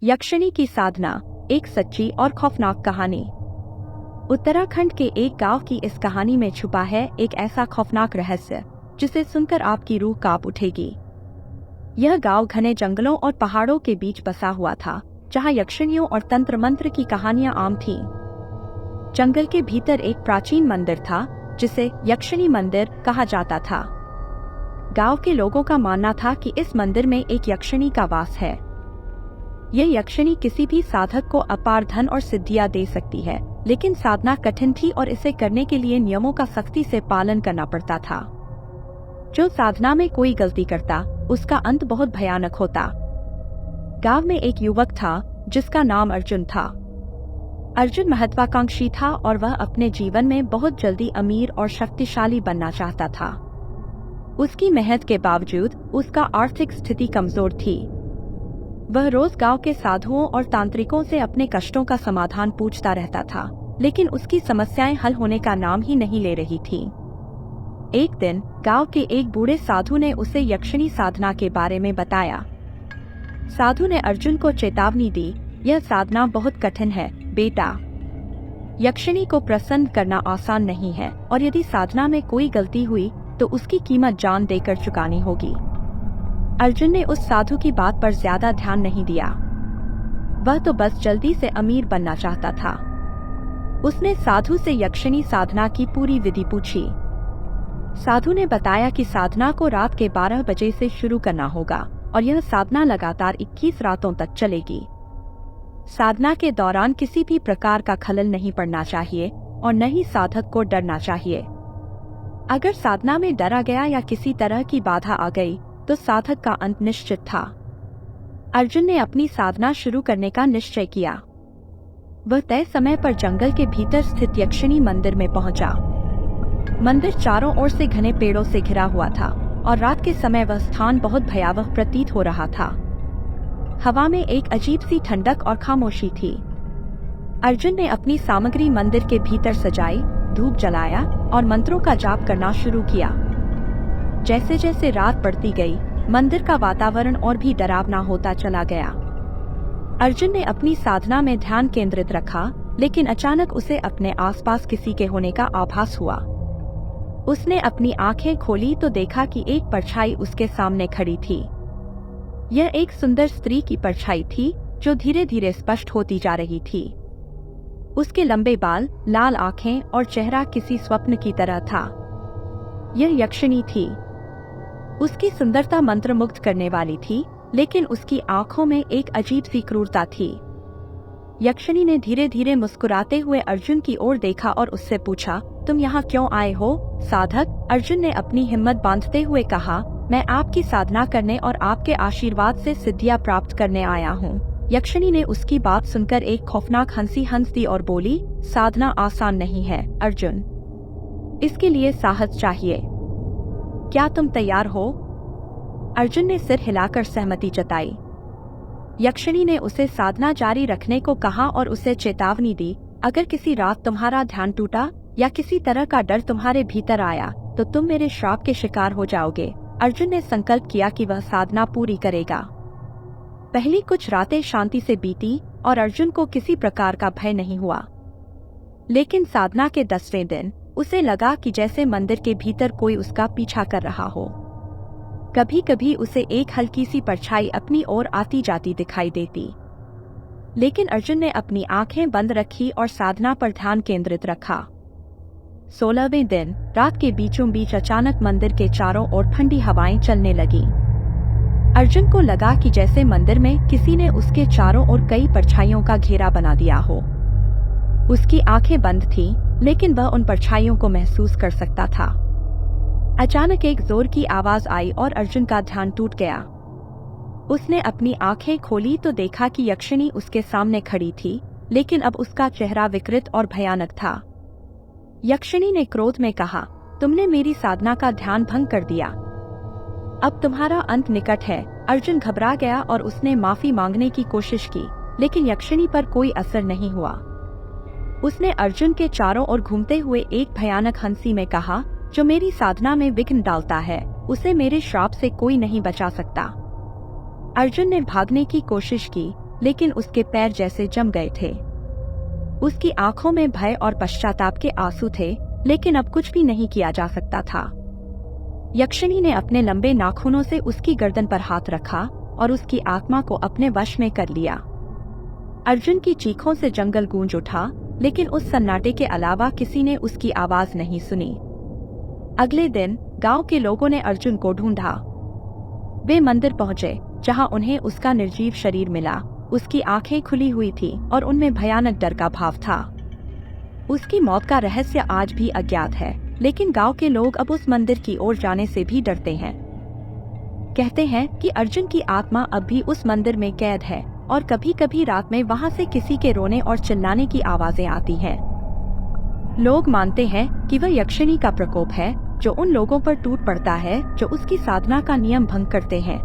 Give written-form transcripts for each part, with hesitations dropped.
यक्षिणी की साधना, एक सच्ची और खौफनाक कहानी। उत्तराखंड के एक गांव की इस कहानी में छुपा है एक ऐसा खौफनाक रहस्य जिसे सुनकर आपकी रूह कांप उठेगी। यह गांव घने जंगलों और पहाड़ों के बीच बसा हुआ था, जहां यक्षिणियों और तंत्र मंत्र की कहानियां आम थीं। जंगल के भीतर एक प्राचीन मंदिर था, जिसे यक्षिणी मंदिर कहा जाता था। गांव के लोगों का मानना था कि इस मंदिर में एक यक्षिणी का वास है। यह यक्षिणी किसी भी साधक को अपार धन और सिद्धियां दे सकती है, लेकिन साधना कठिन थी और इसे करने के लिए नियमों का सख्ती से पालन करना पड़ता था। जो साधना में कोई गलती करता, उसका अंत बहुत भयानक होता। गांव में एक युवक था जिसका नाम अर्जुन था। अर्जुन महत्वाकांक्षी था और वह अपने जीवन में बहुत जल्दी अमीर और शक्तिशाली बनना चाहता था। उसकी मेहनत के बावजूद उसका आर्थिक स्थिति कमजोर थी। वह रोज गांव के साधुओं और तांत्रिकों से अपने कष्टों का समाधान पूछता रहता था, लेकिन उसकी समस्याएं हल होने का नाम ही नहीं ले रही थीं। एक दिन गांव के एक बूढ़े साधु ने उसे यक्षिणी साधना के बारे में बताया। साधु ने अर्जुन को चेतावनी दी, यह साधना बहुत कठिन है बेटा। यक्षिणी को प्रसन्न करना आसान नहीं है, और यदि साधना में कोई गलती हुई तो उसकी कीमत जान देकर चुकानी होगी। अर्जुन ने उस साधु की बात पर ज्यादा ध्यान नहीं दिया। वह तो बस जल्दी से अमीर बनना चाहता था। उसने साधु से यक्षिणी साधना की पूरी विधि पूछी। साधु ने बताया कि साधना को रात के 12 बजे से शुरू करना होगा और यह साधना लगातार 21 रातों तक चलेगी। साधना के दौरान किसी भी प्रकार का खलल नहीं पड़ना चाहिए और न ही साधक को डरना चाहिए। अगर साधना में डरा गया या किसी तरह की बाधा आ गई तो साधक का अंत निश्चित था। अर्जुन ने अपनी साधना शुरू करने का निश्चय किया। वह तय समय पर जंगल के भीतर स्थित यक्षिणी मंदिर में पहुंचा। मंदिर चारों ओर से घने पेड़ों से घिरा हुआ था और रात के समय वह स्थान बहुत भयावह प्रतीत हो रहा था। हवा में एक अजीब सी ठंडक और खामोशी थी। अर्जुन ने अपनी सामग्री मंदिर के भीतर सजाई, धूप जलाया और मंत्रों का जाप करना शुरू किया। जैसे जैसे रात बढ़ती गई, मंदिर का वातावरण और भी डरावना होता चला गया। अर्जुन ने अपनी साधना में ध्यान केंद्रित रखा, लेकिन अचानक उसे अपने आसपास किसी के होने का आभास हुआ। उसने अपनी आंखें खोली तो देखा कि एक परछाई उसके सामने खड़ी थी। यह एक सुंदर स्त्री की परछाई थी, जो धीरे धीरे स्पष्ट होती जा रही थी। उसके लंबे बाल, लाल आंखें और चेहरा किसी स्वप्न की तरह था। यह यक्षिणी थी। उसकी सुंदरता मंत्रमुग्ध करने वाली थी, लेकिन उसकी आंखों में एक अजीब सी क्रूरता थी। यक्षिणी ने धीरे धीरे मुस्कुराते हुए अर्जुन की ओर देखा और उससे पूछा, तुम यहाँ क्यों आए हो साधक? अर्जुन ने अपनी हिम्मत बांधते हुए कहा, मैं आपकी साधना करने और आपके आशीर्वाद से सिद्धियां प्राप्त करने आया हूँ। यक्षिणी ने उसकी बात सुनकर एक खौफनाक हंसी हंस दी और बोली, साधना आसान नहीं है अर्जुन, इसके लिए साहस चाहिए। क्या तुम तैयार हो? अर्जुन ने सिर हिलाकर सहमति जताई। यक्षिणी ने उसे साधना जारी रखने को कहा और उसे चेतावनी दी, अगर किसी रात तुम्हारा ध्यान टूटा या किसी तरह का डर तुम्हारे भीतर आया तो तुम मेरे श्राप के शिकार हो जाओगे। अर्जुन ने संकल्प किया कि वह साधना पूरी करेगा। पहली कुछ रातें शांति से बीती और अर्जुन को किसी प्रकार का भय नहीं हुआ। लेकिन साधना के 10वें दिन उसे लगा कि जैसे मंदिर के भीतर कोई उसका पीछा कर रहा हो। कभी कभी उसे एक हल्की सी परछाई अपनी ओर आती जाती दिखाई देती। लेकिन अर्जुन ने अपनी आंखें बंद रखी और साधना पर ध्यान केंद्रित रखा। 16वें दिन रात के बीचों बीच अचानक मंदिर के चारों ओर ठंडी हवाएं चलने लगीं। अर्जुन को लगा कि जैसे मंदिर में किसी ने उसके चारों ओर कई परछाइयों का घेरा बना दिया हो। उसकी आंखें बंद थीं, लेकिन वह उन परछाइयों को महसूस कर सकता था। अचानक एक जोर की आवाज आई और अर्जुन का ध्यान टूट गया। उसने अपनी आंखें खोली तो देखा कि यक्षिणी उसके सामने खड़ी थी, लेकिन अब उसका चेहरा विकृत और भयानक था। यक्षिणी ने क्रोध में कहा, तुमने मेरी साधना का ध्यान भंग कर दिया। अब तुम्हारा अंत निकट है। अर्जुन घबरा गया और उसने माफी मांगने की कोशिश की, लेकिन यक्षिणी पर कोई असर नहीं हुआ। उसने अर्जुन के चारों ओर घूमते हुए एक भयानक हंसी में कहा, जो मेरी साधना में विघ्न डालता है, उसे मेरे श्राप से कोई नहीं बचा सकता। अर्जुन ने भागने की कोशिश की, लेकिन उसके पैर जैसे जम गए थे। उसकी आंखों में भय और पश्चाताप के आंसू थे, लेकिन अब कुछ भी नहीं किया जा सकता था। यक्षिणी ने अपने लंबे नाखूनों से उसकी गर्दन पर हाथ रखा और उसकी आत्मा को अपने वश में कर लिया। अर्जुन की चीखों से जंगल गूंज उठा, लेकिन उस सन्नाटे के अलावा किसी ने उसकी आवाज नहीं सुनी। अगले दिन गांव के लोगों ने अर्जुन को ढूंढा। वे मंदिर पहुंचे, जहां उन्हें उसका निर्जीव शरीर मिला। उसकी आंखें खुली हुई थी और उनमें भयानक डर का भाव था। उसकी मौत का रहस्य आज भी अज्ञात है, लेकिन गांव के लोग अब उस मंदिर की ओर जाने से भी डरते हैं। कहते हैं कि अर्जुन की आत्मा अब भी उस मंदिर में कैद है और कभी कभी रात में वहां से किसी के रोने और चिल्लाने की आवाजें आती हैं। लोग मानते हैं कि वह यक्षिणी का प्रकोप है, जो उन लोगों पर टूट पड़ता है जो उसकी साधना का नियम भंग करते हैं।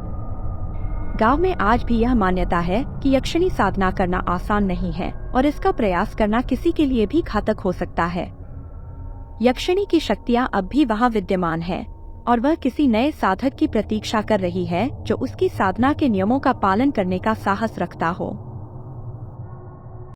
गांव में आज भी यह मान्यता है कि यक्षिणी साधना करना आसान नहीं है और इसका प्रयास करना किसी के लिए भी घातक हो सकता है। यक्षिणी की शक्तियां अब भी वहां विद्यमान है और वह किसी नए साधक की प्रतीक्षा कर रही है जो उसकी साधना के नियमों का पालन करने का साहस रखता हो।